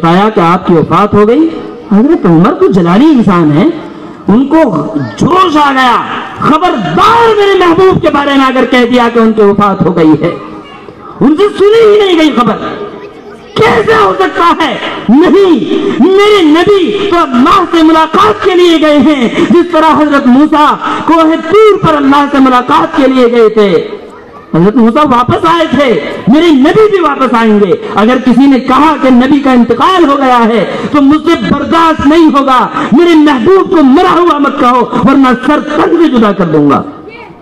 بتایا کہ آپ کی وفات ہو گئی. حضرت عمر کو جلالی انسان ہے, ان کو جوش آ گیا, خبردار میرے محبوب کے بارے میں اگر کہہ دیا کہ ان کی وفات ہو گئی ہے. ان سے سنی ہی نہیں گئی خبر, کیسے ہو سکتا ہے؟ نہیں, میرے نبی تو اللہ سے ملاقات کے لیے گئے ہیں جس طرح حضرت موسیٰ کوہ طور پر اللہ سے ملاقات کے لیے گئے تھے. حضرت موسیٰ واپس آئے تھے, میرے نبی بھی واپس آئیں گے. اگر کسی نے کہا کہ نبی کا انتقال ہو گیا ہے تو مجھ سے برداشت نہیں ہوگا. میرے محبوب کو مرا ہوا مت کہو ورنہ سر تک بھی جدا کر دوں گا.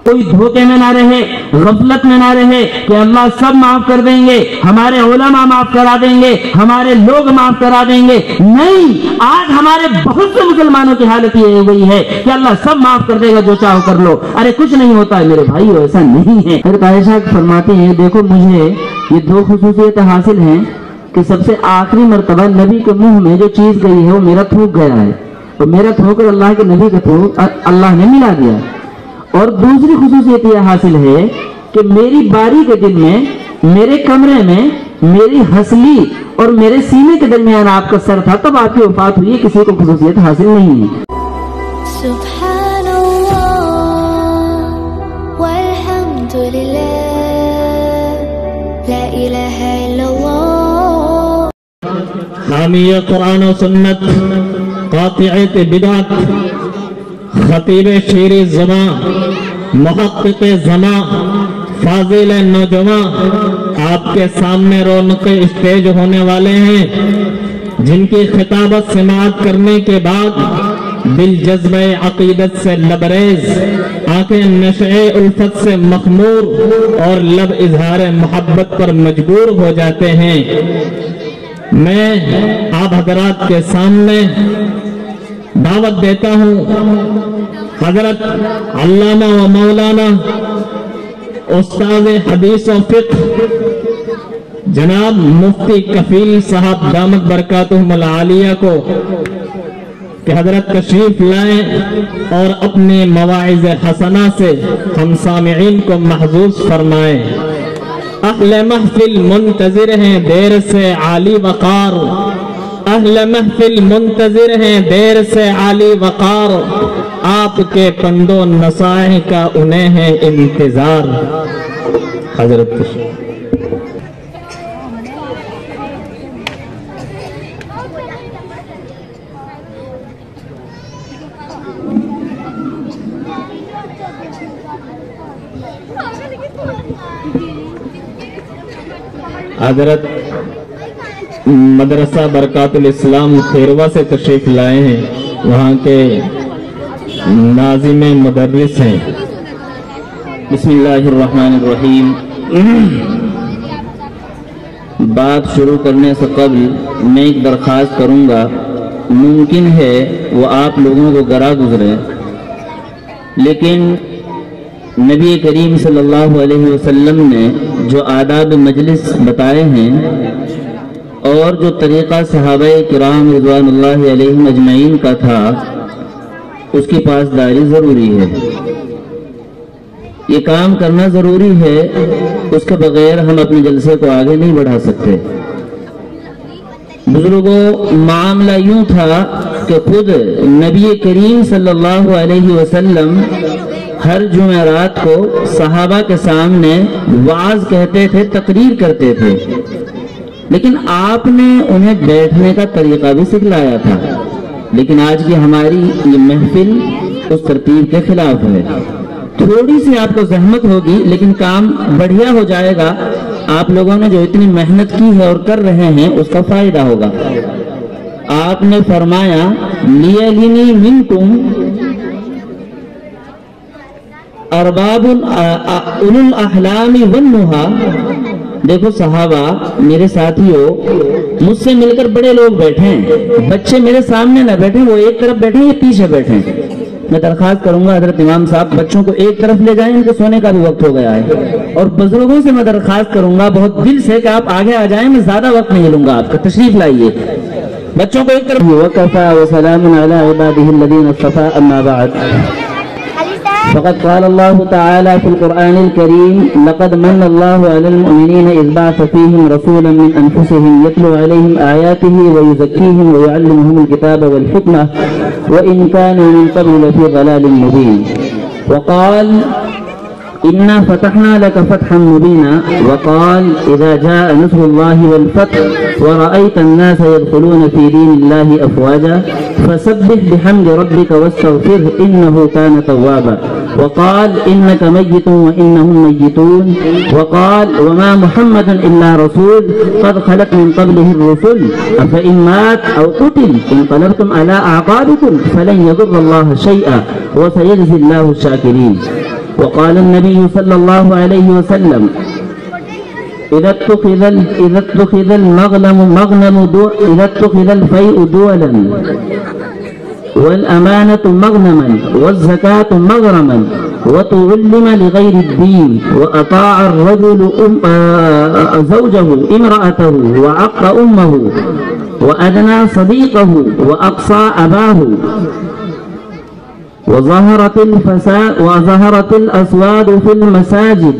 کوئی دھوکے میں نہ رہے, غفلت میں نہ رہے کہ اللہ سب معاف کر دیں گے, ہمارے علماء معاف کرا دیں گے, ہمارے لوگ معاف کرا دیں گے. نہیں, آج ہمارے بہت سے مسلمانوں کی حالت یہ ہو گئی ہے کہ اللہ سب معاف کر دے گا, جو چاہو کر لو. ارے کچھ نہیں ہوتا ہے میرے بھائی, ایسا نہیں ہے. حضرت عائشہ فرماتی ہیں دیکھو مجھے یہ دو خصوصیتیں حاصل ہیں کہ سب سے آخری مرتبہ نبی کے منہ میں جو چیز گئی ہے وہ میرا تھوک گیا ہے, اور میرا تھوک اللہ کے نبی کا تھوک اللہ نے ملا دیا. اور دوسری خصوصیت یہ حاصل ہے کہ میری باری کے دن میں میرے کمرے میں میری ہسلی اور میرے سینے کے درمیان آپ کا سر تھا, تب آپ کی وفات ہوئی. کسی کو خصوصیت حاصل نہیں ہے. سبحان اللہ والحمد للہ لا الہ الا اللہ. حامی قرآن و سنت, قاطعت بدعت, خطیب شیر زمان, محقق زمان, فاضل نوجوان آپ کے سامنے رونق اسٹیج ہونے والے ہیں, جن کی خطابت سماعت کرنے کے بعد دل جذبہ عقیدت سے لبریز, آنکھیں نشع الفت سے مخمور اور لب اظہار محبت پر مجبور ہو جاتے ہیں. میں آپ حضرات کے سامنے دعوت دیتا ہوں حضرت علامہ و مولانا استاد حدیث و فقہ جناب مفتی کفیل صاحب دامت برکاتہم العالیہ کو کہ حضرت تشریف لائیں اور اپنے مواعظ حسنہ سے ہم سامعین کو محظوظ فرمائیں. اہل محفل منتظر ہیں دیر سے عالی وقار, اہل محفل منتظر ہیں دیر سے عالی وقار, آپ کے پندو نصائح کا انہیں ہے انتظار. حضرت حضرت مدرسہ برکات الاسلام کھیروا سے تشریف لائے ہیں, وہاں کے ناظم مدرس ہیں. بسم اللہ الرحمن الرحیم. بات شروع کرنے سے قبل میں ایک درخواست کروں گا, ممکن ہے وہ آپ لوگوں کو گرا گزرے, لیکن نبی کریم صلی اللہ علیہ وسلم نے جو آداب مجلس بتائے ہیں اور جو طریقہ صحابہ کرام رضوان اللہ علیہم اجمعین کا تھا, اس کی پاسداری ضروری ہے. یہ کام کرنا ضروری ہے, اس کے بغیر ہم اپنے جلسے کو آگے نہیں بڑھا سکتے. بزرگوں, معاملہ یوں تھا کہ خود نبی کریم صلی اللہ علیہ وسلم ہر جمعرات کو صحابہ کے سامنے وعظ کہتے تھے, تقریر کرتے تھے, لیکن آپ نے انہیں بیٹھنے کا طریقہ بھی سکھلایا تھا. لیکن آج کی ہماری یہ محفل اس ترتیب کے خلاف ہے. تھوڑی سی آپ کو زحمت ہوگی لیکن کام بڑھیا ہو جائے گا. آپ لوگوں نے جو اتنی محنت کی ہے اور کر رہے ہیں اس کا فائدہ ہوگا. آپ نے فرمایا لیلنی منکم ارباب اولو الاحلام والنہی. دیکھو صحابہ, میرے ساتھیوں, مجھ سے مل کر بڑے لوگ بیٹھے ہیں, بچے میرے سامنے نہ بیٹھیں, وہ ایک طرف بیٹھیں یا پیچھے بیٹھیں. میں درخواست کروں گا حضرت امام صاحب بچوں کو ایک طرف لے جائیں, ان کے سونے کا بھی وقت ہو گیا ہے. اور بزرگوں سے میں درخواست کروں گا بہت دل سے کہ آپ آگے آ جائیں, میں زیادہ وقت نہیں لوں گا آپ کا, تشریف لائیے. بچوں کو ایک طرف. وَكَفَى وَسَلَامٌ عَلَىٰ عِبَادِهِ الَّذِينَ اصْطَفَىٰ أَمَّا بَعْدُ. فقد قال الله تعالى في القرآن الكريم لقد من الله على المؤمنين إذ بعث فيهم رسولا من أنفسهم يتلو عليهم آياته ويزكيهم ويعلمهم الكتاب والحكمة وإن كانوا من قبل لفي ضلال مبين. وقال إنا فتحنا لك فتحا مبينا. وقال إذا جاء نصر الله والفتح ورأيت الناس يدخلون في دين الله أفواجا فسبح بحمد ربك واستغفره إنه كان توابا. وقال إنك ميت وإنهم ميتون. وقال وما محمد إلا رسول قد خلت من قبله الرسل أفإن مات أو قتل انقلبتم على أعقابكم فلن يضر الله شيئا وسيجزي الله الشاكرين. وقال النبي صلى الله عليه وسلم إذا اتخذ الفيء دولا والأمانة مغنما والزكاة مغرما وتعلم لغير الدين وأطاع الرجل زوجه امرأته وعق أمه وأدنى صديقه وأقصى أباه وظهرت الأسواد في المساجد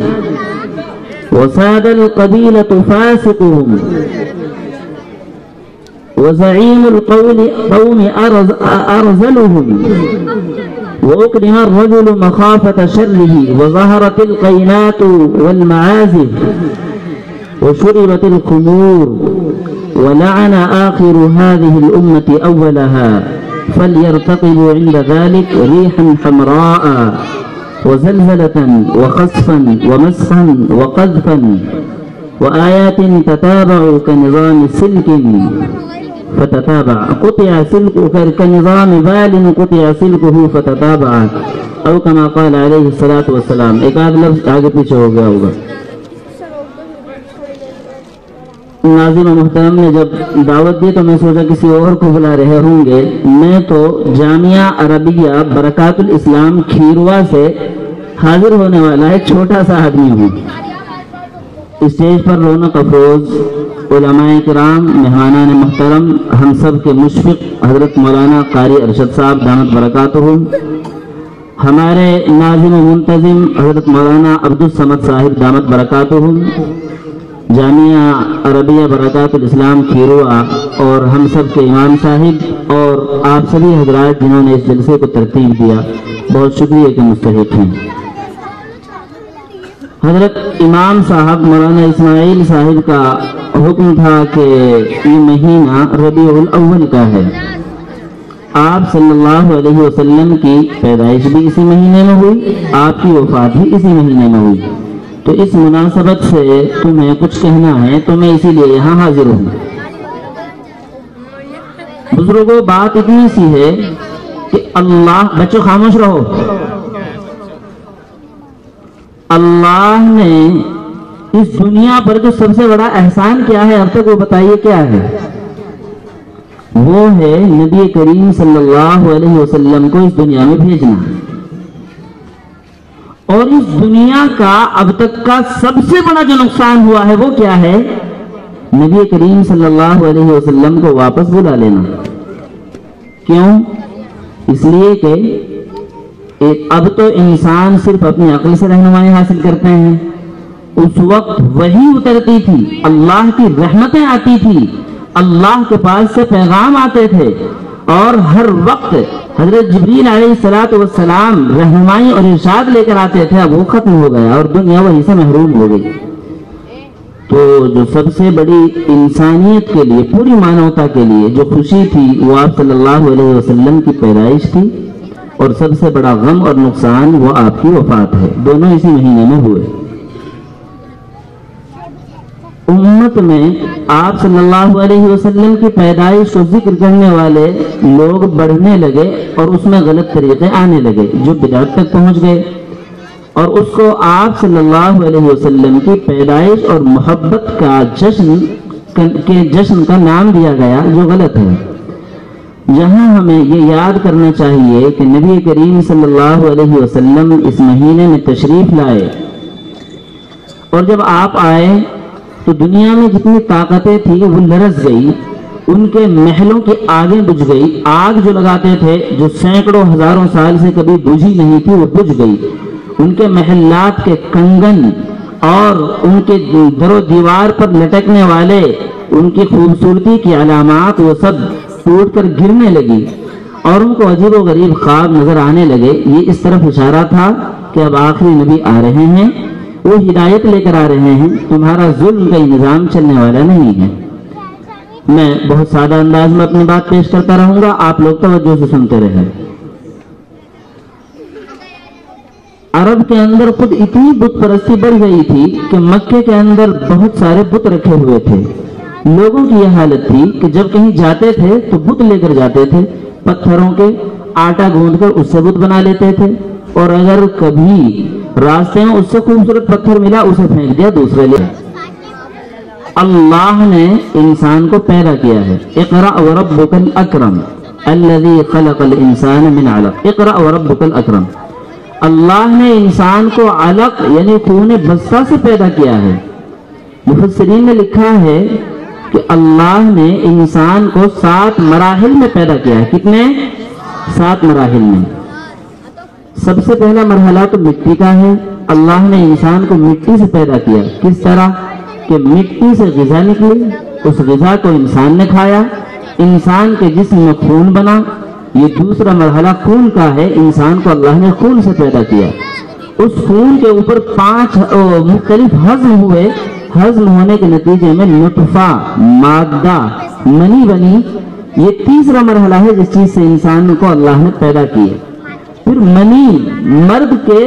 وساد القبيلة فاسقهم وزعيم القوم أرذلهم وأكرم الرجل مخافة شره وظهرت القينات والمعازف وشربت الخمور ولعن آخر هذه الأمة أولها فليرتقبوا عند ذلك ريحا حمراء وزلزلة وخسفا ومسخا وقذفا وآيات تتابع كنظام سلك فتتابع قطع سلكه كنظام بال قطع سلكه فتتابع او كما قال عليه الصلاة والسلام. ایک آدھ لفظ آگے پیچھے ہو گیا ہوگا. ناظرین و محترم نے جب دعوت دی تو میں سوچا کسی اور کو بلا رہے ہوں گے. میں تو جامعہ عربیہ برکات الاسلام کھیروا سے حاضر ہونے والا ایک چھوٹا سا آدمی ہوں. اسٹیج پر رونق افروز علماء کرام مہمانان محترم ہم سب کے مشفق حضرت مولانا قاری ارشد صاحب دامت برکاتہم، ہمارے ناظم و منتظم حضرت مولانا عبدالصمد صاحب دامت برکاتہم، جامعہ عربیہ برکات الاسلام کھیروا اور ہم سب کے امام صاحب اور آپ سبھی حضرات جنہوں نے اس جلسے کو ترتیب دیا، بہت شکریہ کے مستحق ہیں. حضرت امام صاحب مولانا اسماعیل صاحب کا حکم تھا کہ یہ مہینہ ربیع الاول کا ہے. آپ صلی اللہ علیہ وسلم کی پیدائش بھی اسی مہینے میں ہوئی، آپ کی وفات بھی اسی مہینے میں ہوئی. تو اس مناسبت سے تمہیں کچھ کہنا ہے تو میں اسی لیے یہاں حاضر ہوں. بزرگوں بات اتنی سی ہے کہ اللہ، بچوں خاموش رہو، اللہ نے اس دنیا پر جو سب سے بڑا احسان کیا ہے اب تک وہ بتائیے کیا ہے؟ وہ ہے نبی کریم صلی اللہ علیہ وسلم کو اس دنیا میں بھیجنا. اور اس دنیا کا اب تک کا سب سے بڑا جو نقصان ہوا ہے وہ کیا ہے؟ نبی کریم صلی اللہ علیہ وسلم کو واپس بلا لینا. کیوں؟ اس لیے کہ اب تو انسان صرف اپنی عقل سے رہنمائی حاصل کرتے ہیں. اس وقت وحی اترتی تھی، اللہ کی رحمتیں آتی تھی، اللہ کے پاس سے پیغام آتے تھے، اور ہر وقت حضرت جبریل علیہ السلام رہنمائی اور ارشاد لے کر آتے تھے. اب وہ ختم ہو گیا اور دنیا وہی سے محروم ہو گئی. تو جو سب سے بڑی انسانیت کے لیے، پوری مانوتا کے لیے جو خوشی تھی وہ آپ صلی اللہ علیہ وسلم کی پیدائش تھی، اور سب سے بڑا غم اور نقصان وہ آپ کی وفات ہے. دونوں اسی مہینے میں ہوئے. امت میں آپ صلی اللہ علیہ وسلم کی پیدائش کو ذکر کرنے والے لوگ بڑھنے لگے اور اس میں غلط طریقے آنے لگے جو بدعت تک پہنچ گئے، اور اس کو آپ صلی اللہ علیہ وسلم کی پیدائش اور محبت کا جشن کا نام دیا گیا جو غلط ہے. جہاں ہمیں یہ یاد کرنا چاہیے کہ نبی کریم صلی اللہ علیہ وسلم اس مہینے میں تشریف لائے، اور جب آپ آئے تو دنیا میں جتنی طاقتیں تھیں وہ لرز گئی. ان کے محلوں کی آگیں بجھ گئی. آگ جو لگاتے تھے جو سینکڑوں ہزاروں سال سے کبھی بجھی نہیں تھی وہ بجھ گئی. ان کے محلات کے کنگن اور ان کے در و دیوار پر لٹکنے والے ان کی خوبصورتی کی علامات وہ سب ٹوٹ کر گرنے لگی اور ان کو عجیب و غریب خواب نظر آنے لگے. یہ اس طرف اشارہ تھا کہ اب آخری نبی آ رہے ہیں, وہ ہدایت لے کر آ رہے ہیں, تمہارا ظلم کا نظام چلنے والا نہیں ہے. میں بہت سادہ انداز میں اپنی بات پیش کرتا رہوں گا, آپ لوگ توجہ سے سنتے رہیں. عرب کے اندر خود اتنی بت پرستی بڑھ گئی تھی کہ مکے کے اندر بہت سارے بت رکھے ہوئے تھے. لوگوں کی یہ حالت تھی کہ جب کہیں جاتے تھے تو بت لے کر جاتے تھے, پتھروں کے آٹا گوندھ کر اس سے بت بنا لیتے تھے, اور اگر کبھی راستے میں اس سے خوبصورت پتھر ملا اسے پھینک دیا دوسرے لے. اللہ نے انسان کو پیدا کیا ہے. اقرأ وربک الاکرم الذی خلق الانسان من علق. اقرأ وربک الاکرم. اللہ نے انسان کو علق یعنی خون بستہ سے پیدا کیا ہے. مفسرین نے لکھا ہے کہ اللہ نے انسان کو 7 مراحل میں پیدا کیا ہے. کتنے؟ 7 مراحل میں. سب سے پہلا مرحلہ تو مٹی کا ہے. اللہ نے انسان کو مٹی سے پیدا کیا. کس طرح کہ مٹی سے غذا نکلی, اس غذا کو انسان نے کھایا, انسان کے جسم میں خون بنا. یہ دوسرا مرحلہ خون کا ہے. انسان کو اللہ نے خون سے پیدا کیا. اس خون کے اوپر 5 مختلف ہضم ہوئے. ہضم ہونے کے نتیجے میں نطفہ مادہ منی بنی. یہ تیسرا مرحلہ ہے جس چیز سے انسان کو اللہ نے پیدا کیا. پھر منی مرد کے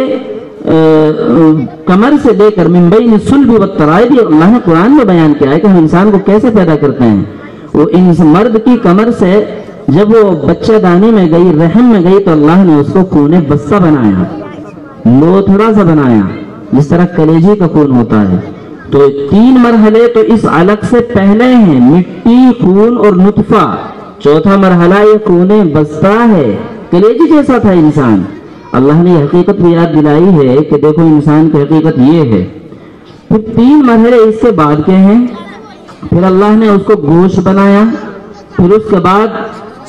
کمر سے لے کر من بین الصلب والترائب, اللہ نے قرآن میں بیان کیا ہے کہ ہم انسان کو کیسے پیدا کرتے ہیں. وہ مرد کی کمر سے جب وہ بچہ دانی میں گئی, رحم میں گئی, تو اللہ نے اس کو خون بستہ بنایا, لوتھڑا سا بنایا جس طرح کلیجے کا خون ہوتا ہے. تو 3 مرحلے تو اس علق سے پہلے ہیں, مٹی, خون اور نطفہ. چوتھا مرحلہ یہ خون بستہ ہے. کلیجے جیسا تھا انسان. اللہ نے حقیقت بھی یاد دلائی ہے کہ دیکھو انسان کی حقیقت یہ ہے. پھر 3 مرحلے اس سے بعد کے ہیں. پھر اللہ نے اس کو گوشت بنایا, پھر اس کے بعد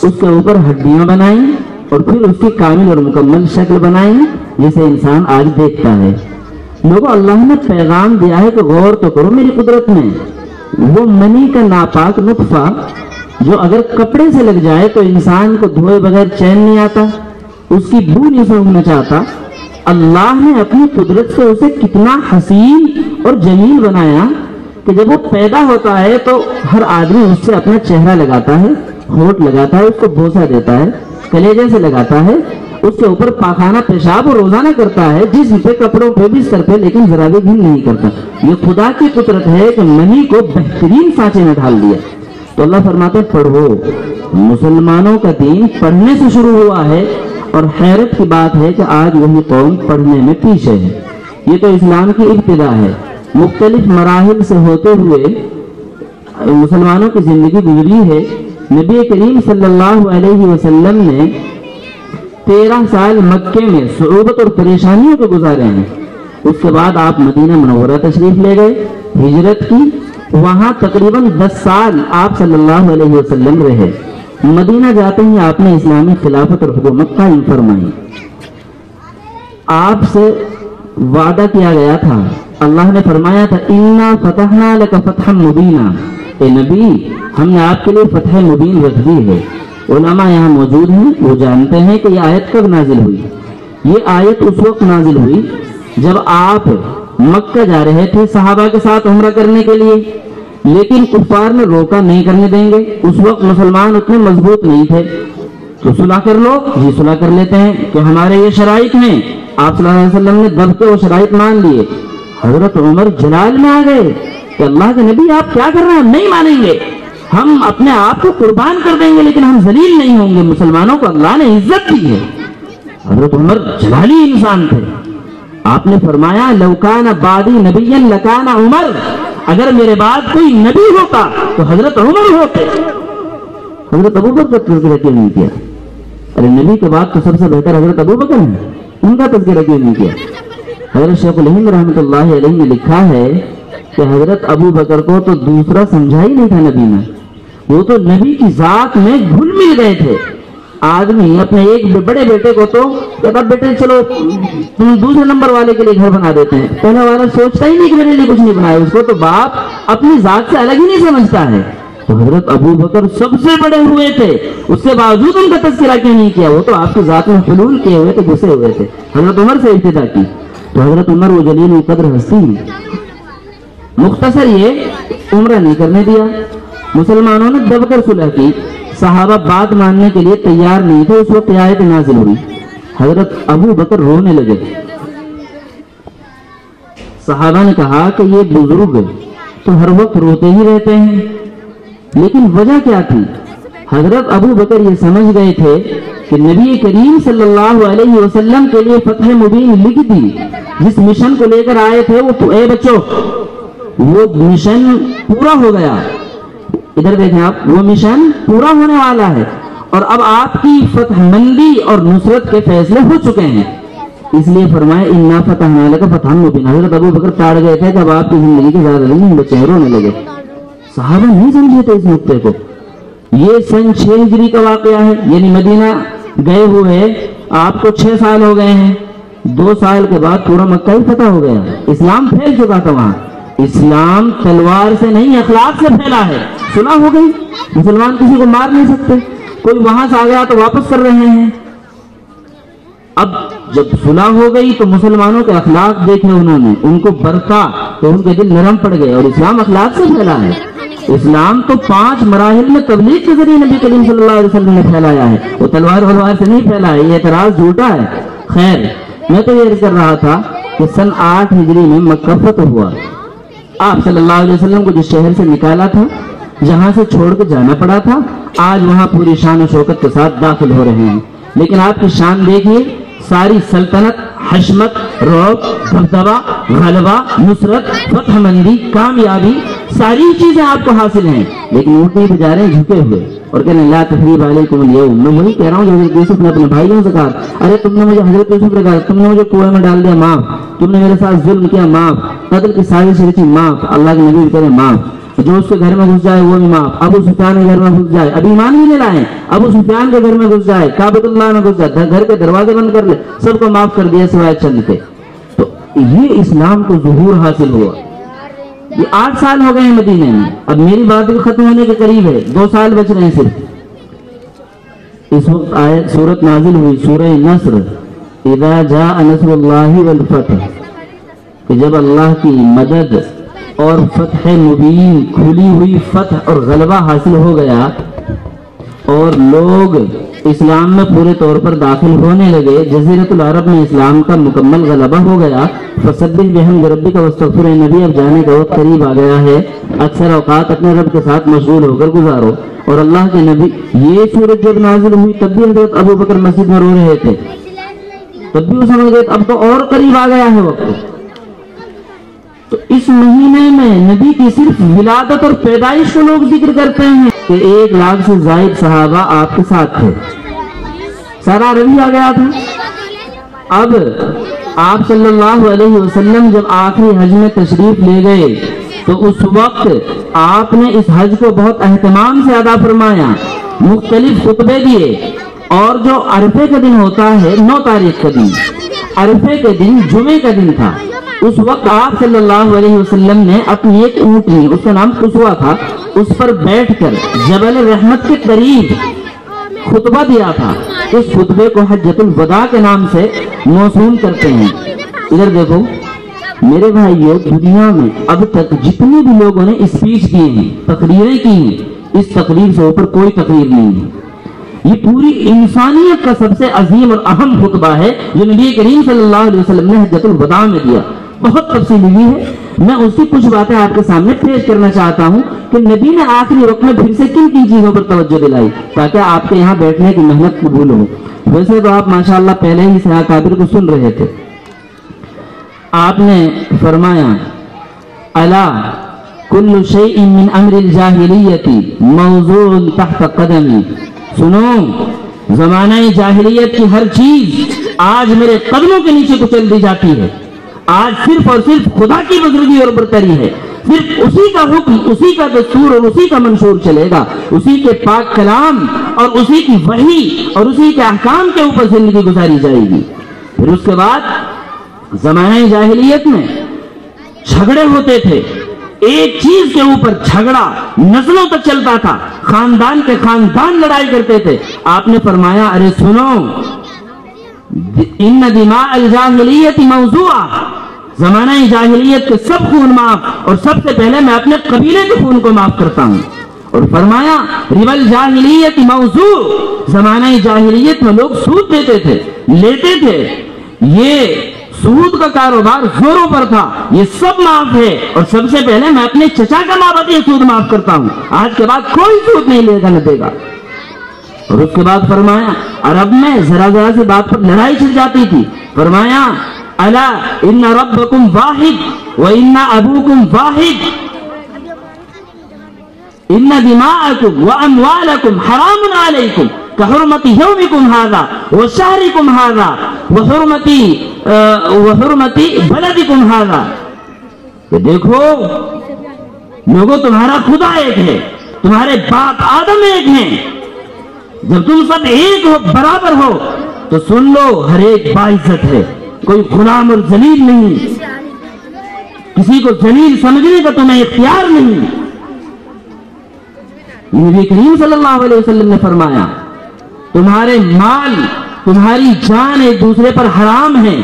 اس کے اوپر ہڈیاں بنائیں, اور پھر اس کی کامل اور مکمل شکل بنائیں جسے انسان آج دیکھتا ہے. لوگوں, اللہ نے پیغام دیا ہے کہ غور تو کرو میری قدرت میں. وہ منی کا ناپاک نطفہ جو اگر کپڑے سے لگ جائے تو انسان کو دھوئے بغیر چین نہیں آتا, اس کی بو نہیں سونگنا چاہتا. اللہ نے اپنی قدرت سے اسے کتنا حسین اور جمیل بنایا کہ جب وہ پیدا ہوتا ہے تو ہر آدمی اس سے اپنا چہرہ لگاتا ہے, ہونٹ لگاتا ہے, اس کو بوسہ دیتا ہے, کلیجے سے لگاتا ہے, اس کے اوپر پاخانہ پیشاب روزانہ کرتا ہے, جسم پہ, کپڑوں پہ, بستر پہ, لیکن ذرا بھی گھن نہیں کرتا. یہ خدا کی قدرت ہے کہ منی کو بہترین سانچے میں ڈال دیا. تو اللہ فرماتے ہیں پڑھو. مسلمانوں کا دین پڑھنے سے شروع ہوا ہے, اور حیرت کی بات ہے کہ آج وہی قوم پڑھنے میں پیچھے ہے. یہ تو اسلام کی ابتدا ہے. مختلف مراحل سے ہوتے ہوئے مسلمانوں کی زندگی گزری ہے. نبی کریم صلی اللہ علیہ وسلم نے 13 سال مکے میں صعوبت اور پریشانیوں کے گزارے ہیں. اس کے بعد آپ مدینہ منورہ تشریف لے گئے, ہجرت کی. وہاں تقریباً 10 سال آپ صلی اللہ علیہ وسلم رہے. مدینہ جاتے ہی آپ نے اسلامی خلافت اور حکومت قائم فرمائی. آپ سے وعدہ کیا گیا تھا, اللہ نے فرمایا تھا اِنَّا فَتَحْنَا لَكَ فَتْحًا مُبِينًا, اے نبی ہم نے آپ کے لیے فتح مبین رکھ دی ہے. علماء یہاں موجود ہیں, وہ جانتے ہیں کہ یہ آیت کب نازل ہوئی. یہ آیت اس وقت نازل ہوئی جب آپ مکہ جا رہے تھے صحابہ کے ساتھ عمرہ کرنے کے لیے, لیکن کفار نے روکا, نہیں کرنے دیں گے. اس وقت مسلمان اتنے مضبوط نہیں تھے. تو صلح کر لو. جی صلح کر لیتے ہیں کہ ہمارے یہ شرائط ہیں. آپ صلی اللہ علیہ وسلم نے دب کے وہ شرائط مان لیے. حضرت عمر جلال میں آ گئے کہ اللہ کے نبی آپ کیا کر رہے ہیں, ہم نہیں مانیں گے, ہم اپنے آپ کو قربان کر دیں گے, لیکن ہم ذلیل نہیں ہوں گے. مسلمانوں کو اللہ نے عزت دی ہے. حضرت عمر جلالی انسان تھے. آپ نے فرمایا لو کان بعدی نبی لکان عمر, اگر میرے بعد کوئی نبی ہوتا تو حضرت عمر ہوتے. حضرت ابوبکر کا تذکرہ کیوں نہیں کیا؟ ارے نبی کے بعد تو سب سے بہتر حضرت ابوبکر ہیں, ان کا تذکرہ کیوں نہیں کیا؟ حضرت شیخ الہند رحمۃ اللہ علیہ نے لکھا ہے کہ حضرت ابو بکر کو تو دوسرا سمجھا ہی نہیں تھا نبی نے. وہ تو نبی کی ذات میں گھل مل گئے تھے. آدمی اپنے ایک بڑے بیٹے کو تو کہتا بیٹے چلو تم دوسرے نمبر والے کے لیے گھر بنا دیتے ہیں, پہلا والا سوچتا ہی نہیں کہ میرے لیے کچھ نہیں بنایا. اس کو تو باپ اپنی ذات سے الگ ہی نہیں سمجھتا ہے. تو حضرت ابو بکر سب سے بڑے ہوئے تھے, اس کے باوجود ان کا تذکرہ کیوں نہیں کیا؟ وہ تو آپ کی ذات میں حلول کیے ہوئے تھے, گھسے ہوئے تھے. حضرت عمر سے ابتدا کی. تو حضرت عمر وہ جلیل القدر ہستی ہیں. مختصر یہ عمرہ نہیں کرنے دیا. مسلمانوں نے دب کر صلح کی. صحابہ بات ماننے کے لیے تیار نہیں تھے. اس وقت آیت نازل ہوئی. حضرت ابو بکر رونے لگے. صحابہ نے کہا کہ یہ بزرگ تو ہر وقت روتے ہی رہتے ہیں, لیکن وجہ کیا تھی؟ حضرت ابو بکر یہ سمجھ گئے تھے کہ نبی کریم صلی اللہ علیہ وسلم کے لیے فتح مبین لکھ دی. جس مشن کو لے کر آئے تھے وہ اے بچوں وہ مشن پورا ہو گیا. ادھر دیکھیں آپ, وہ مشن پورا ہونے والا ہے اور اب آپ کی فتح مندی اور نصرت کے فیصلے ہو چکے ہیں. اس لیے فرمائے انا فتحنا لک فتحا مبینا. حضرت ابو بکر ٹاڑ گئے تھے کہ اب آپ کی زندگی کے زیادہ نہیں بچے, رونے لگے. صحابہ نہیں سمجھے تھے اس نقطے کو. یہ سن 6 ہجری کا واقعہ ہے, یعنی مدینہ گئے ہوئے آپ کو 6 سال ہو گئے ہیں. 2 سال کے بعد پورا مکہ ہی فتح ہو گیا. اسلام پھیل چکا تھا وہاں. اسلام تلوار سے نہیں اخلاق سے پھیلا ہے. صلح ہو گئی, مسلمان کسی کو مار نہیں سکتے. کوئی وہاں سے آ گیا تو واپس کر رہے ہیں. اب جب صلح ہو گئی تو مسلمانوں کے اخلاق دیکھے انہوں نے, ان کو برتا تو ان کے دل نرم پڑ گئے. اور اسلام اخلاق سے پھیلا ہے. اسلام تو 5 مراحل میں تبلیغ کے ذریعے نبی کریم صلی اللہ علیہ وسلم نے پھیلایا ہے. وہ تلوار سے نہیں پھیلا ہے. یہ اعتراض جھوٹا ہے. خیر, میں تو یہ کر رہا تھا کہ سن 8 ہجری میں مکہ فتح ہوا. آپ صلی اللہ علیہ وسلم کو جس شہر سے نکالا تھا, جہاں سے چھوڑ کے جانا پڑا تھا, آج وہاں پوری شان و شوکت کے ساتھ داخل ہو رہے ہیں. لیکن آپ کی شان دیکھیے, ساری سلطنت, حشمت, رعب, دبدبہ, غلبہ, نصرت, فتح مندی, کامیابی, ساری چیزیں آپ کو حاصل ہیں. لیکن اونٹنی پہ جا رہے ہیں جھکے ہوئے اور کہنے لا تثریب علیکم اليوم. میں وہی کہہ رہا ہوں جو حضرت یوسف نے اپنے بھائیوں سے کہا, ارے تم نے مجھے حضرت یوسف نے کہا تم نے مجھے کنویں میں ڈال دیا معاف, تم نے میرے ساتھ ظلم کیا معاف, قتل کی سازش رچی معاف. اللہ کے نبی کہے معاف. جو اس کے گھر میں گھس جائے وہ بھی معاف. ابو سفیان کے گھر میں گھس جائے, ابھی ایمان بھی نہیں لائے, ابو سفیان کے گھر میں گھس جائے, کعبۃ اللہ میں گھس جائے, گھر کے دروازے بند کر لے, سب کو معاف کر دیا سوائے چند کے. تو یہ اسلام کو ظہور حاصل ہوا. یہ 8 سال ہو گئے ہیں مدینے میں. اب میری بات بھی ختم ہونے کے قریب ہے, 2 سال بچ رہے ہیں صرف. اس وقت آیت سورت نازل ہوئی, سورہ نصر, اذا جاء نصر اللہ والفتح, کہ جب اللہ کی مدد اور فتح مبین, کھلی ہوئی فتح اور غلبہ حاصل ہو گیا اور لوگ اسلام میں پورے طور پر داخل ہونے لگے, جزیرۃ العرب میں اسلام کا مکمل غلبہ ہو گیا. فسبح بحمد ربک واستغفر. نبی اب جانے کا وقت قریب آ گیا ہے, اکثر اوقات اپنے رب کے ساتھ مشغول ہو کر گزارو. اور اللہ کے نبی, یہ سورت جب نازل ہوئی تب بھی حضرت ابو بکر مسجد میں رو رہے تھے, تب بھی وہ سمجھ گئے اب تو اور قریب آ گیا ہے وقت. تو اس مہینے میں نبی کی صرف ولادت اور پیدائش کو لوگ ذکر کرتے ہیں کہ 1 لاکھ سے زائد صحابہ آپ کے ساتھ تھے. سارا عربی آ گیا تھا. اب آپ صلی اللہ علیہ وسلم جب آخری حج میں تشریف لے گئے تو اس وقت آپ نے اس حج کو بہت اہتمام سے ادا فرمایا, مختلف خطبے دیے. اور جو عرفے کا دن ہوتا ہے 9 تاریخ کا دن, عرفے کے دن جمعے کا دن تھا. اس وقت آپ صلی اللہ علیہ وسلم نے اپنی ایک اونٹنی, اس کا نام قصوہ تھا, اس پر بیٹھ کر جبل رحمت کے قریب خطبہ دیا تھا. اس خطبے کو حجۃ الوداع کے نام سے موسوم کرتے ہیں. ادھر دیکھو میرے بھائیو, دنیا میں اب تک جتنے بھی لوگوں نے اسپیچ کی ہیں, تقریریں کی ہیں, اس تقریر سے اوپر کوئی تقریر نہیں ہے. یہ پوری انسانیت کا سب سے عظیم اور اہم خطبہ ہے جو نبی کریم صلی اللہ علیہ وسلم نے حجۃ الوداع میں دیا. بہت تفصیلی بھی ہے. میں اس کی کچھ باتیں آپ کے سامنے پیش کرنا چاہتا ہوں کہ نبی نے آخری وقت میں پھر سے کن کن چیزوں پر توجہ دلائی تاکہ آپ کے یہاں بیٹھنے کی محنت قبول ہو. ویسے تو آپ ماشاءاللہ پہلے ہی سے اکابر کو سن رہے تھے. آپ نے فرمایا الا کل شیء من امر الجاہلیت موضوع تحت قدمی. سنو, زمانہ جاہلیت کی ہر چیز آج میرے قدموں کے نیچے کچل دی جاتی ہے. آج صرف اور صرف خدا کی بزرگی اور برتری ہے. صرف اسی کا حکم، اسی کا دستور اور اسی کا منشور چلے گا، اسی کے پاک کلام اور اسی کی وحی اور اسی کے احکام کے اوپر زندگی گزاری جائے گی۔ پھر اس کے بعد زمانہ جاہلیت میں جھگڑے ہوتے تھے، ایک چیز کے اوپر جھگڑا نسلوں تک چلتا تھا، خاندان کے خاندان لڑائی کرتے تھے۔ آپ نے فرمایا ارے سنو، ان دماء الجاہلیت موضوعہ، زمانہ جاہلیت کے سب خون معاف، اور سب سے پہلے میں اپنے قبیلے کے خون کو معاف کرتا ہوں۔ اور فرمایا ربا الجاہلیت موضوع، زمانہ جاہلیت میں لوگ سود دیتے تھے، لیتے تھے، یہ سود کا کاروبار زوروں پر تھا، یہ سب معاف ہے، اور سب سے پہلے میں اپنے چچا کا مابعد یہ سود معاف کرتا ہوں، آج کے بعد کوئی سود نہیں لے گا نہ دے گا۔ اور اس کے بعد فرمایا عرب میں ذرا ذرا سی بات پر لڑائی چھڑ جاتی تھی، فرمایا الا ان ربکم واحد و ان ابوکم واحد، ان دماءکم و اموالکم حرام علیکم کحرمت یومکم ھذا و شہرکم ھذا وحرمت بلدکم ھذا، کہ دیکھو لوگوں تمہارا خدا ایک ہے، تمہارے باپ آدم ایک ہیں، جب تم سب ایک ہو، برابر ہو، تو سن لو ہر ایک باعزت ہے، کوئی غلام اور ذلیل نہیں، کسی کو ذلیل سمجھنے کا تمہیں اختیار نہیں۔ نبی کریم صلی اللہ علیہ وسلم نے فرمایا تمہارے مال، تمہاری جان ایک دوسرے پر حرام ہے۔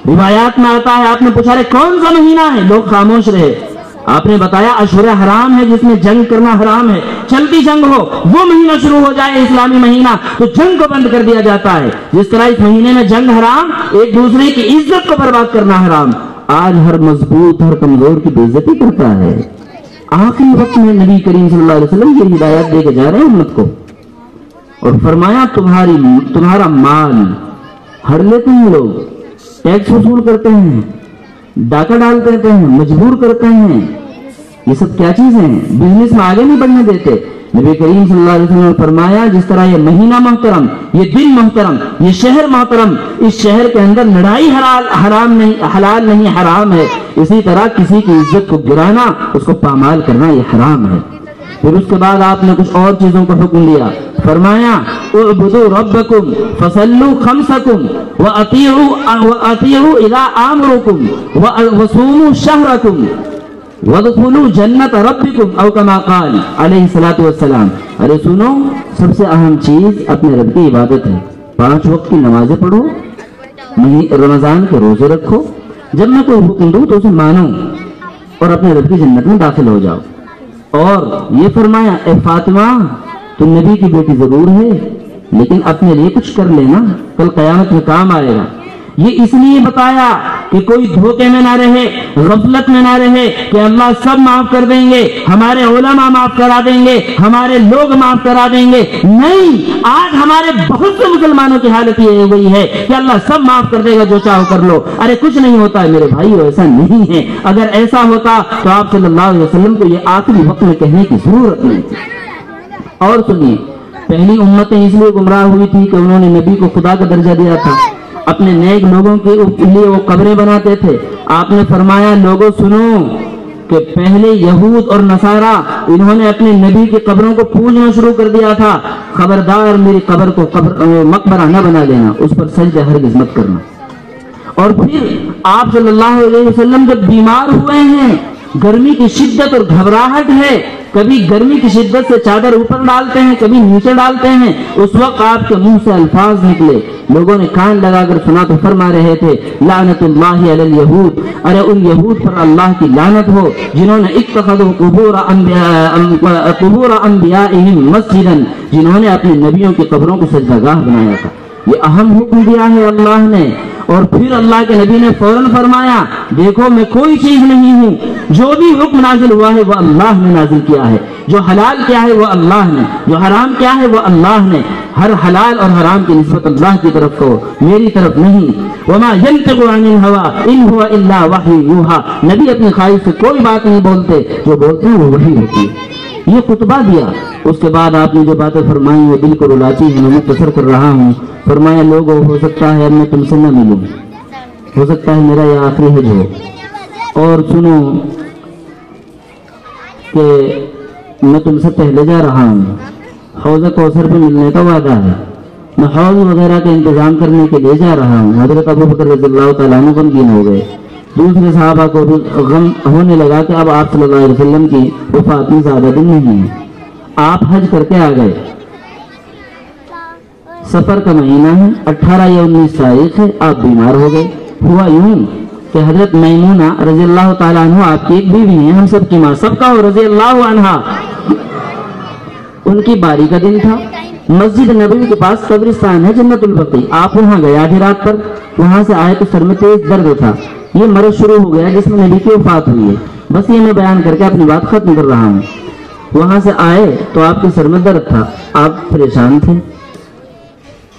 روایات میں آتا ہے، آپ نے پوچھا رہے کون سا مہینہ ہے، لوگ خاموش رہے، آپ نے بتایا اشہر حرام ہے جس میں جنگ کرنا حرام ہے، چلتی جنگ ہو، وہ مہینہ شروع ہو جائے اسلامی مہینہ تو جنگ کو بند کر دیا جاتا ہے، جس طرح اس مہینے میں جنگ حرام، ایک دوسرے کی عزت کو برباد کرنا حرام۔ آج ہر مضبوط، ہر کمزور کی بے عزتی کرتا ہے۔ آخری وقت میں نبی کریم صلی اللہ علیہ وسلم یہ ہدایت دے کے جا رہے ہیں امت کو، اور فرمایا تمہارا مال ہر لیتے ہیں لوگ، ٹیکس وصول کرتے ہیں، ڈاکہ ڈال دیتے ہیں، مجبور کرتے ہیں، یہ سب کیا چیزیں ہیں، بزنس میں آگے نہیں بڑھنے دیتے۔ نبی کریم صلی اللہ علیہ وسلم نے فرمایا جس طرح یہ مہینہ محترم، یہ دن محترم، یہ شہر محترم، اس شہر کے اندر لڑائی حلال نہیں حرام ہے، اسی طرح کسی کی عزت کو گرانا، اس کو پامال کرنا یہ حرام ہے۔ پھر اس کے بعد آپ نے کچھ اور چیزوں کو حکم دیا، فرمایا اعبدوا ربکم فصلوا خمسکم واطیعوا اذا آمرکم وصوموا شہرکم وادخلوا جنت ربکم او کما قال علیہ الصلوۃ والسلام۔ ارے سنو، سب سے اہم چیز اپنے رب کی عبادت ہے، 5 وقت کی نمازیں پڑھو، رمضان کے روزے رکھو، جب میں کوئی حکم دوں تو اسے مانو اور اپنے رب کی جنت میں داخل ہو جاؤ۔ اور یہ فرمایا اے فاطمہ تم نبی کی بیٹی ضرور ہے لیکن اپنے لیے کچھ کر لینا، کل قیامت میں کام آئے گا۔ یہ اس لیے بتایا کہ کوئی دھوکے میں نہ رہے، غفلت میں نہ رہے کہ اللہ سب معاف کر دیں گے، ہمارے علماء معاف کرا دیں گے، ہمارے لوگ معاف کرا دیں گے۔ نہیں، آج ہمارے بہت سے مسلمانوں کی حالت یہ ہو گئی ہے کہ اللہ سب معاف کر دے گا، جو چاہو کر لو۔ ارے کچھ نہیں ہوتا ہے میرے بھائی، ایسا نہیں ہے۔ اگر ایسا ہوتا تو آپ صلی اللہ علیہ وسلم کو یہ آخری وقت میں کہنے کی ضرورت نہیں تھی۔ اور سنیے، پہلی امتیں اس لیے گمراہ ہوئی تھی کہ انہوں نے نبی کو خدا کا درجہ دیا تھا، اپنے نیک لوگوں کے لیے وہ قبریں بناتے تھے۔ آپ نے فرمایا لوگوں سنو کہ پہلے یہود اور نصارہ انہوں نے اپنے نبی کی قبروں کو پوجنا شروع کر دیا تھا، خبردار میری قبر کو مقبرہ نہ بنا دینا، اس پر سجدہ ہرگز مت کرنا۔ اور پھر آپ صلی اللہ علیہ وسلم جب بیمار ہوئے ہیں، گرمی کی شدت اور گھبراہٹ ہے، کبھی گرمی کی شدت سے چادر اوپر ڈالتے ہیں، کبھی نیچے ڈالتے ہیں، اس وقت آپ کے منہ سے الفاظ نکلے، لوگوں نے کان لگا کر سنا تو فرما رہے تھے لعنت اللہ علی الیہود، ارے ان یہود پر اللہ کی لعنت ہو جنہوں نے اتخذوا قبور انبیائہم مسجدا، جنہوں نے اپنے نبیوں کی قبروں کو سجدہ گاہ بنایا تھا۔ یہ اہم حکم دیا ہے اللہ نے۔ اور پھر اللہ کے نبی نے فوراً فرمایا دیکھو میں کوئی چیز نہیں ہوں، جو بھی حکم نازل ہوا ہے وہ اللہ نے نازل کیا ہے، جو حلال کیا ہے وہ اللہ نے، جو حرام کیا ہے وہ اللہ نے، ہر حلال اور حرام کی نسبت اللہ کی طرف کو، میری طرف نہیں۔ وما ينطق عن الهوى ان هو الا وحی یوحى، نبی اپنی خواہش سے کوئی بات نہیں بولتے، جو بولتے ہیں وہ وحی ہوتی ہے۔ یہ خطبہ دیا، اس کے بعد آپ نے جو باتیں فرمائی وہ دل کو رلاتی ہیں، میں مختصر کر رہا ہوں۔ فرمایا لوگوں ہو سکتا ہے اب میں تم سے نہ ملوں، ہو سکتا ہے میرا یہ آخری حج ہو، اور سنو کہ میں تم سے پہلے جا رہا ہوں، حوض کوثر پہ ملنے کا وعدہ ہے، میں حوض وغیرہ کا انتظام کرنے کے لیے جا رہا ہوں۔ حضرت ابو بکر رضی اللہ تعالیٰ عنہ غمگین ہو گئے۔ دوسرے صحابہ کو بھی غم ہونے لگا کہ اب آپ صلی اللہ علیہ وسلم کی وفات میں زیادہ دن نہیں ہے۔ آپ حج کر کے آ گئے، سفر کا مہینہ ہے، 18 یا 19 تاریخ ہے، آپ بیمار ہو گئے۔ ہوا یوں کہ حضرت میمونہ رضی اللہ تعالیٰ عنہ آپ کی ایک بیوی ہیں، ہم سب کی ماں، سب کا ہو رضی اللہ عنہا، ان کی باری کا دن تھا۔ مسجد نبوی کے پاس قبرستان ہے جنت البقیع، آپ وہاں گئے آدھی رات پر، وہاں سے آئے تو سر میں تیز درد تھا، یہ مرض شروع ہو گیا جس میں نبی کی وفات ہوئی ہے۔ بس یہ میں بیان کر کے اپنی بات ختم کر رہا ہوں۔ وہاں سے آئے تو آپ کے سر میں درد تھا، آپ پریشان تھے،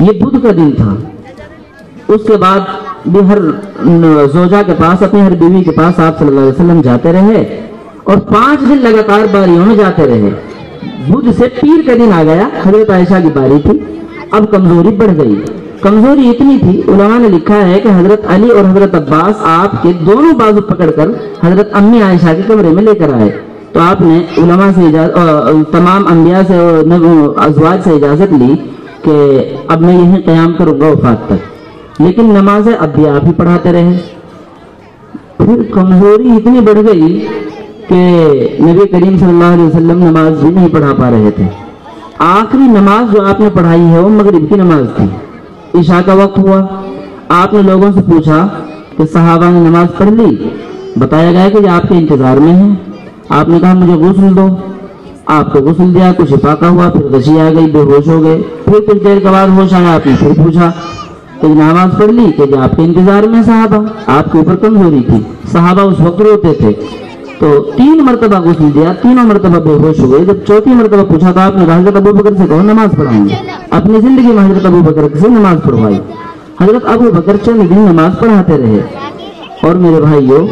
یہ بدھ کا دن تھا۔ اس کے بعد بھی ہر زوجہ کے پاس، اپنی ہر بیوی کے پاس آپ صلی اللہ علیہ وسلم جاتے رہے اور 5 دن لگاتار باریوں میں جاتے رہے۔ بدھ سے پیر کا دن آ گیا، حضرت عائشہ کی باری تھی، اب کمزوری بڑھ گئی۔ کمزوری اتنی تھی، علماء نے لکھا ہے کہ حضرت علی اور حضرت عباس آپ کے دونوں بازو پکڑ کر حضرت امی عائشہ کے کمرے میں لے کر آئے، تو آپ نے علماء سے تمام انبیاء سے اور ازواج سے اجازت لی کہ اب میں یہیں قیام کروں گا وفات تک، لیکن نمازیں اب بھی آپ ہی پڑھاتے رہے۔ پھر کمزوری اتنی بڑھ گئی کہ نبی کریم صلی اللہ علیہ وسلم نماز بھی نہیں پڑھا پا رہے تھے۔ آخری نماز جو آپ نے پڑھائی ہے وہ مغرب کی نماز تھی، عشاء کا وقت ہوا، آپ نے لوگوں سے پوچھا کہ صحابہ نے نماز پڑھ لی؟ بتایا گیا کہ یہ آپ کے انتظار میں ہیں۔ آپ نے کہا مجھے غسل دو، آپ کو غسل دیا، کچھ افاقہ ہوا، پھر غشی آ گئی، بے ہوش ہو گئے، پھر کچھ دیر کے بعد ہوش آیا، آپ نے پھر پوچھا کہ نماز پڑھ لی؟ کہ آپ کے انتظار میں صحابہ، آپ کے اوپر کمزوری تھی، صحابہ اس وقت روتے تھے۔ تو 3 مرتبہ غسل دیا، تینوں مرتبہ بے ہوش ہوئے۔ جب چوتھی مرتبہ پوچھا تو آپ نے کہا حضرت ابو بکر سے کہو نماز پڑھائیں گے۔ اپنی زندگی میں حضرت ابو بکر سے نماز پڑھوائی۔ حضرت ابو بکر چند دن نماز پڑھاتے رہے، اور میرے بھائیوں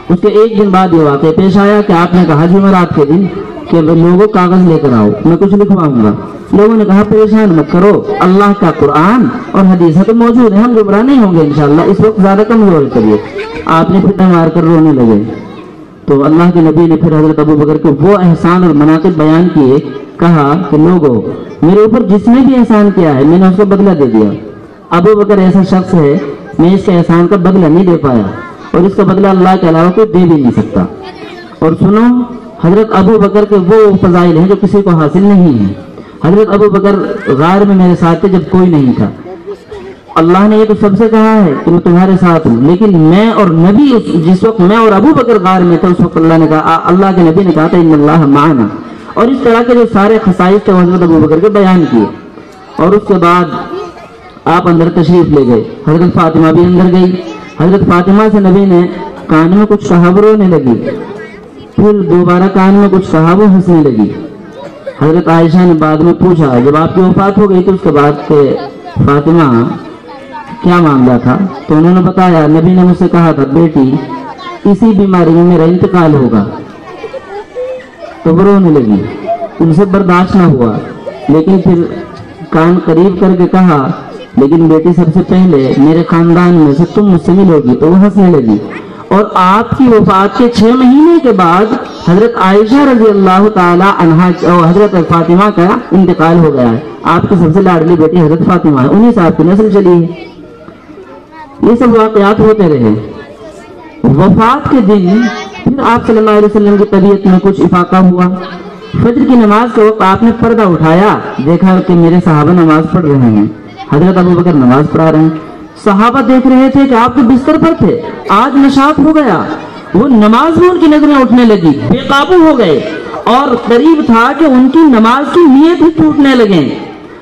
اس کے ایک دن بعد یہ واقعہ پیش آیا کہ آپ نے کہا جمعرات کے دن کہ لوگوں کاغذ لے کر آؤ، میں کچھ لکھواؤں گا۔ لوگوں نے کہا پریشان مت کرو، اللہ کا قرآن اور حدیث تو موجود ہے، ہم گمراہ نہیں ہوں گے انشاءاللہ، اس وقت زیادہ کمزور کریے۔ آپ نے پھر مار کر رونے لگے، تو اللہ کے نبی نے پھر حضرت ابو بکر کو وہ احسان اور مناقب بیان کیے، کہا کہ لوگوں میرے اوپر جس نے بھی احسان کیا ہے میں نے اس کو بدلہ دے دیا۔ ابو بکر ایسا شخص ہے میں اس کے احسان کا بدلہ نہیں دے پایا، اور اس کا بدلہ اللہ کے علاوہ کوئی دے بھی نہیں سکتا۔ اور سنو، حضرت ابو بکر کے وہ فضائل ہیں جو کسی کو حاصل نہیں ہیں۔ حضرت ابو بکر غار میں میرے ساتھ تھے جب کوئی نہیں تھا، اللہ نے یہ تو سب سے کہا ہے کہ میں تمہارے ساتھ ہوں، لیکن میں اور نبی جس وقت میں اور ابو بکر غار میں تھے اس وقت اللہ نے کہا، اللہ کے نبی نے کہا تھا ان اللہ معنا، اور اس طرح کے جو سارے خصائص تھے حضرت ابو بکر کے بیان کیے۔ اور اس کے بعد آپ اندر تشریف لے گئے، حضرت فاطمہ بھی اندر گئی۔ حضرت فاطمہ سے نبی نے کان میں کچھ کہا، وہ رونے لگی، پھر دوبارہ کان میں کچھ کہا، وہ ہنسنے لگی۔ حضرت عائشہ نے بعد میں پوچھا جب آپ کی وفات ہو گئی تو اس کے بعد کہ فاطمہ کیا معاملہ تھا، تو انہوں نے بتایا نبی نے مجھ سے کہا تھا بیٹی اسی بیماری میں میرا انتقال ہوگا، تو وہ رونے لگی، ان سے برداشت نہ ہوا، لیکن پھر کان قریب کر کے کہا لیکن بیٹی سب سے پہلے میرے خاندان میں سے تم مجھ سے ملوگی، تو وہ ہنسنے لگی۔ اور آپ کی وفات کے 6 مہینے کے بعد حضرت عائشہ رضی اللہ تعالی عنہا اور حضرت فاطمہ کا انتقال ہو گیا ہے۔ آپ کی سب سے لاڈلی بیٹی حضرت فاطمہ ہے، انہی سے آپ کی نسل چلی ہے۔ یہ سب واقعات ہوتے رہے۔ وفات کے دن پھر آپ صلی اللہ علیہ وسلم کی طبیعت میں کچھ افاقہ ہوا۔ فجر کی نماز کے وقت آپ نے پردہ اٹھایا، دیکھا کہ میرے صحابہ نماز پڑھ رہے ہیں، حضرت ابو بکر نماز پڑھا رہے ہیں۔ صحابہ دیکھ رہے تھے کہ آپ کے بستر پر تھے، آج نشاط ہو گیا، وہ نماز میں ان کی نظریں اٹھنے لگی، بے قابو ہو گئے، اور قریب تھا کہ ان کی نماز کی نیت ہی ٹوٹنے لگے۔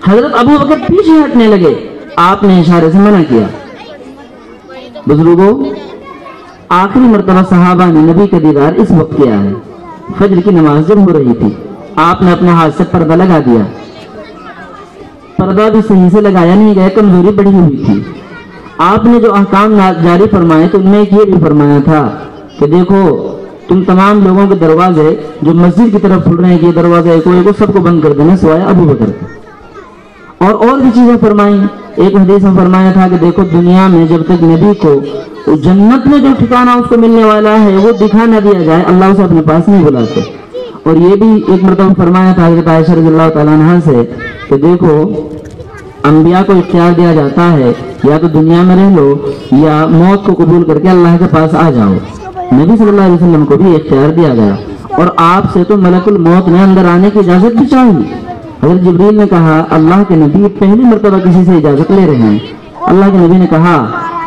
حضرت ابو بکر پیچھے ہٹنے لگے، آپ نے اشارے سے منع کیا۔ بزرگوں، آخری مرتبہ صحابہ نے نبی کا دیدار اس وقت کیا ہے، فجر کی نماز جب ہو رہی تھی، آپ نے اپنے ہاتھ سے پردہ لگا دیا، پردہ بھی صحیح سے لگایا نہیں گیا، کمزوری بڑھی ہوئی تھی۔ آپ نے جو احکام جاری فرمائے تو ان میں ایک یہ بھی فرمایا تھا کہ دیکھو تم تمام لوگوں کے دروازے جو مسجد کی طرف کھل رہے ہیں، یہ دروازے ایک سب کو بند کر دینا سوائے ابو بکر کے۔ اور بھی چیزیں فرمائیں ایک حدیث میں فرمایا تھا کہ دیکھو دنیا میں جب تک نبی کو جنت میں جو ٹھکانہ اس کو ملنے والا ہے وہ دکھا نہ دیا جائے اللہ اسے اپنے پاس نہیں بلاتے. اور یہ بھی ایک مرتبہ فرمایا تھا حضرت عائشہ رضی اللہ تعالیٰ عنہ سے کہ دیکھو انبیاء کو اختیار دیا جاتا ہے یا تو دنیا میں رہ لو یا موت کو قبول کر کے اللہ کے پاس آ جاؤ. نبی صلی اللہ علیہ وسلم کو بھی اختیار دیا گیا اور آپ سے تو ملک الموت میں اندر آنے کی اجازت بھی چاہیے. حضرت جبریل نے کہا اللہ کے نبی پہلی مرتبہ کسی سے اجازت لے رہے ہیں. اللہ کے نبی نے کہا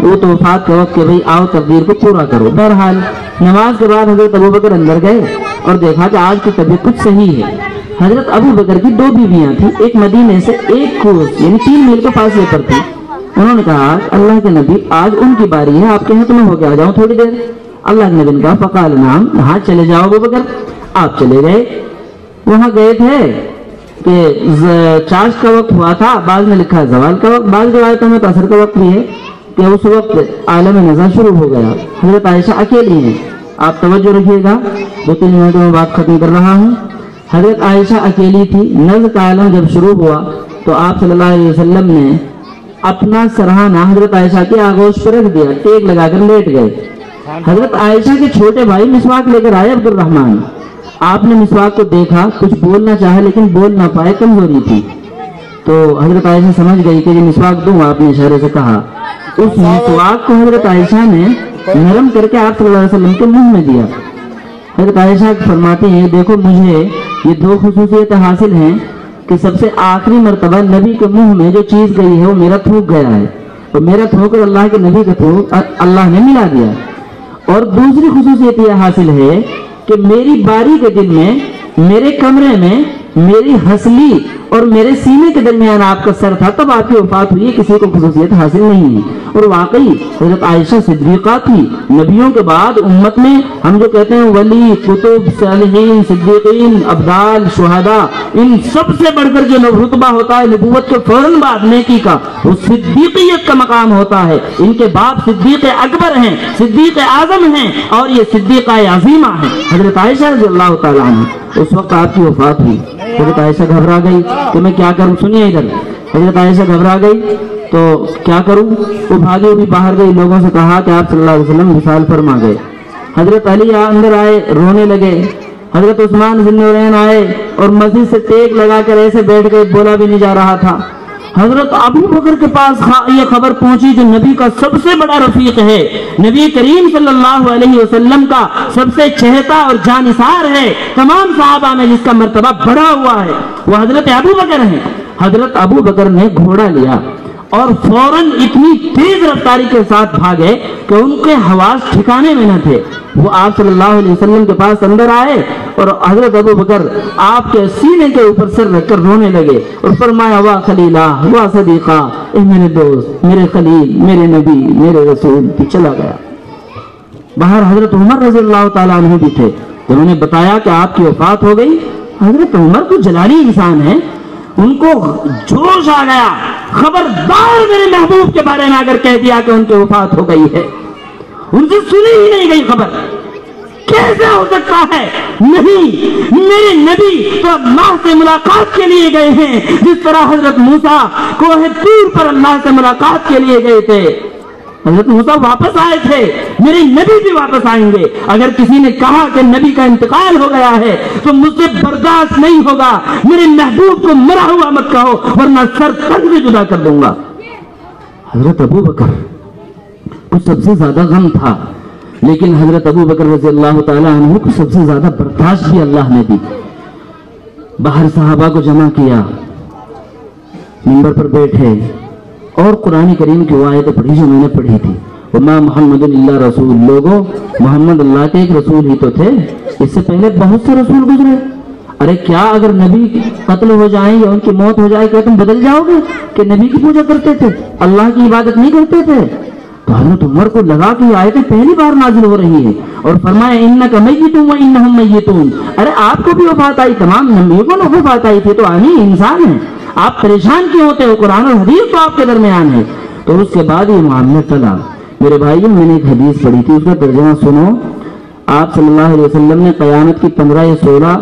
وہ تو وفات کا وقت کہ بھئی آؤ تقدیر کو پورا کرو. بہرحال نماز کے بعد حضرت ابوبکر اندر گئے اور دیکھا کہ آج کی طبیعت کچھ صحیح ہے. حضرت ابوبکر کی 2 بیویاں تھیں, ایک مدینے سے ایک کوس یعنی 3 میل کے فاصلے پر تھی. انہوں نے کہا اللہ کے نبی آج ان کی باری ہے, آپ کہیں تو میں ہو کے آ جاؤں تھوڑی دیر. اللہ کے نبی نے کہا فقال نعم, ہاں چلے جاؤ ابوبکر. آپ چلے گئے. وہاں گئے تھے کہ چاشت کا وقت ہوا تھا, بعض میں لکھا زوال کا وقت, بعض روایتوں میں عصر کا وقت بھی ہے کہ اس وقت عالم نظر شروع ہو گیا. حضرت عائشہ اکیلی ہیں, آپ توجہ رکھیے گا, 2-3 منٹوں میں بات ختم کر رہا ہوں. حضرت عائشہ اکیلی تھی. نظر کا عالم جب شروع ہوا تو آپ صلی اللہ علیہ وسلم نے اپنا سرہانہ حضرت عائشہ کی آغوش پر رکھ دیا, ٹیک لگا کر لیٹ گئے. حضرت عائشہ کے چھوٹے بھائی مسواک لے کر آئے عبد الرحمن. آپ نے مسواک کو دیکھا, کچھ بولنا چاہا لیکن بول نہ پائے, کمزوری تھی. تو حضرت عائشہ سمجھ گئی کہ یہ مسواک دوں, آپ نے اشارے سے کہا. اس مسواک کو حضرت عائشہ نے نرم کر کے آپ صلی اللہ علیہ وسلم کے منہ میں دیا. حضرت عائشہ فرماتے ہیں دیکھو مجھے یہ 2 خصوصیت حاصل ہیں کہ سب سے آخری مرتبہ نبی کے منہ میں جو چیز گئی ہے وہ میرا تھوک گیا ہے, اور میرا تھوک اور اللہ کے نبی کا تھوک اللہ نے ملا دیا. اور دوسری خصوصیت یہ حاصل ہے کہ میری باری کے دن میں میرے کمرے میں میری ہسلی اور میرے سینے کے درمیان آپ کا سر تھا, تب آپ کی وفات ہوئی. کسی کو خصوصیت حاصل نہیں ہے. اور واقعی حضرت عائشہ صدیقہ تھی. نبیوں کے بعد امت میں ہم جو کہتے ہیں ولی, کتب, صالحین, صدیقین, ابدال, شہداء, ان سب سے بڑھ کر جو رتبہ ہوتا ہے نبوت کے فوراً بعد نیکی کا, وہ صدیقیت کا مقام ہوتا ہے. ان کے باپ صدیق اکبر ہیں, صدیق اعظم ہیں, اور یہ صدیقہ عظیمہ ہیں حضرت عائشہ رضی اللہ تعالیٰ عنہ. اس وقت آپ کی وفات ہوئی. حضرت عائشہ گھبرا گئی کہ میں کیا کروں. سنیے ادھر, حضرت عائشہ گھبرا گئی تو کیا کروں. وہ بھاگے بھی باہر گئی, لوگوں سے کہا کہ آپ صلی اللہ علیہ وسلم وصال فرما گئے. حضرت علی اندر آئے, رونے لگے. حضرت عثمان ذی النورین آئے اور مسجد سے ٹیک لگا کر ایسے بیٹھ گئے, بولا بھی نہیں جا رہا تھا. حضرت ابو بکر کے پاس یہ خبر پہنچی جو نبی کا سب سے بڑا رفیق ہے, نبی کریم صلی اللہ علیہ وسلم کا سب سے چہتا اور جانثار ہے, تمام صحابہ میں جس کا مرتبہ بڑا ہوا ہے وہ حضرت ابو بکر ہیں. حضرت ابو بکر نے گھوڑا لیا اور فوراً اتنی تیز رفتاری کے ساتھ بھاگے کہ ان کے حواس ٹھکانے میں نہ تھے. وہ آپ صلی اللہ علیہ وسلم کے پاس اندر آئے اور حضرت ابو بکر آپ کے سینے کے اوپر سر رکھ کر رونے لگے اور فرمایا وا خلیلہ وا صدیقہ, اے میرے دوست, میرے خلیل, میرے نبی, میرے رسول. چلا گیا. باہر حضرت عمر رضی اللہ تعالیٰ عنہ بھی تھے. انہوں نے بتایا کہ آپ کی وفات ہو گئی. حضرت عمر تو جلالی انسان ہے, ان کو جوش آ گیا. خبردار میرے محبوب کے بارے میں اگر کہہ دیا کہ ان کی وفات ہو گئی ہے, ان سے سنی ہی نہیں گئی خبر, کیسے ہو سکتا ہے؟ نہیں, میرے نبی تو اللہ سے ملاقات کے لیے گئے ہیں جس طرح حضرت موسیٰ کوہ طور پر اللہ سے ملاقات کے لیے گئے تھے. حضرت موسیٰ واپس آئے تھے, میرے نبی بھی واپس آئیں گے. اگر کسی نے کہا کہ نبی کا انتقال ہو گیا ہے تو مجھ سے برداشت نہیں ہوگا. میرے محبوب کو مرا ہوا مت کہو ورنہ سر تک بھی جدا کر دوں گا. حضرت ابو بکر کو سب سے زیادہ غم تھا, لیکن حضرت ابو بکر رضی اللہ تعالیٰ عنہ کو سب سے زیادہ برداشت بھی اللہ نے دی. باہر صحابہ کو جمع کیا, منبر پر بیٹھے اور قرآن کریم کی وہ آیتیں پڑھی جو میں نے پڑھی تھی. وما محمد اللہ رسول, لوگوں محمد اللہ کے ایک رسول ہی تو تھے, اس سے پہلے بہت سے رسول گزرے. ارے کیا اگر نبی قتل ہو جائیں یا ان کی موت ہو جائے کیا تم بدل جاؤ گے کہ نبی کی پوجا کرتے تھے, اللہ کی عبادت نہیں کرتے تھے؟ تو حضرت عمر کو لگا کہ یہ آیتیں پہلی بار نازل ہو رہی ہیں اور فرمایا انک میت و انہم میتون. ارے آپ کو بھی وفات آئی, تمام نبیوں کو وفات آئی تھی, تو آنی انسان ہیں, آپ پریشان کیوں ہوتے ہو؟ قرآن اور حدیث تو آپ کے درمیان ہے. تو اس کے بعد یہ معاملہ چلا. میرے بھائیوں, میں نے ایک حدیث پڑھی تھی, اس کا ترجمہ سنو. آپ صلی اللہ علیہ وسلم نے قیامت کی 15 یا 16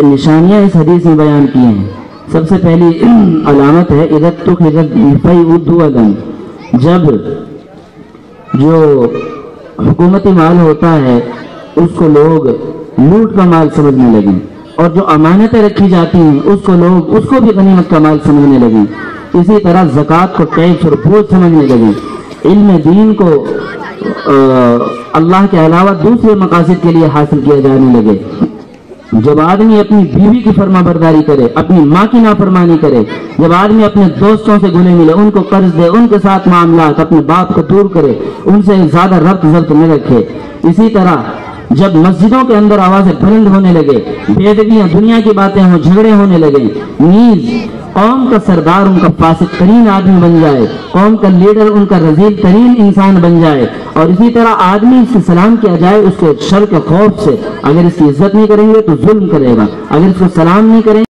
نشانیاں اس حدیث میں بیان کی ہیں. سب سے پہلی علامت ہے عزت تو جب جو حکومتی مال ہوتا ہے اس کو لوگ لوٹ کا مال سمجھنے لگیں، اور جو امانتیں رکھی جاتی ہیں اس کو لوگ اس کو بھی غنیمت کا مال سمجھنے لگیں۔ اسی طرح زکوٰۃ کو ٹیکس اور بوجھ سمجھنے لگیں۔ علم دین کو اللہ کے علاوہ دوسرے مقاصد کے لیے حاصل کیا جانے لگے۔ جب آدمی اپنی بیوی کی فرما برداری کرے، اپنی ماں کی نافرمانی کرے، جب آدمی اپنے دوستوں سے گلے ملے، ان کو قرض دے، ان کے ساتھ معاملات، اپنے باپ کو دور کرے، ان سے زیادہ ربط ضبط نہ رکھے۔ اسی طرح جب مسجدوں کے اندر آوازیں بلند ہونے لگے، بے ادبیاں، دنیا کی باتیں ہوں، جھگڑے ہونے لگے، نیز قوم کا سردار ان کا فاسق ترین آدمی بن جائے، قوم کا لیڈر ان کا رذیل ترین انسان بن جائے، اور اسی طرح آدمی اس سے سلام کیا جائے اس کے شر کے خوف سے، اگر اس کی عزت نہیں کریں گے تو ظلم کرے گا، اگر اس کو سلام نہیں کریں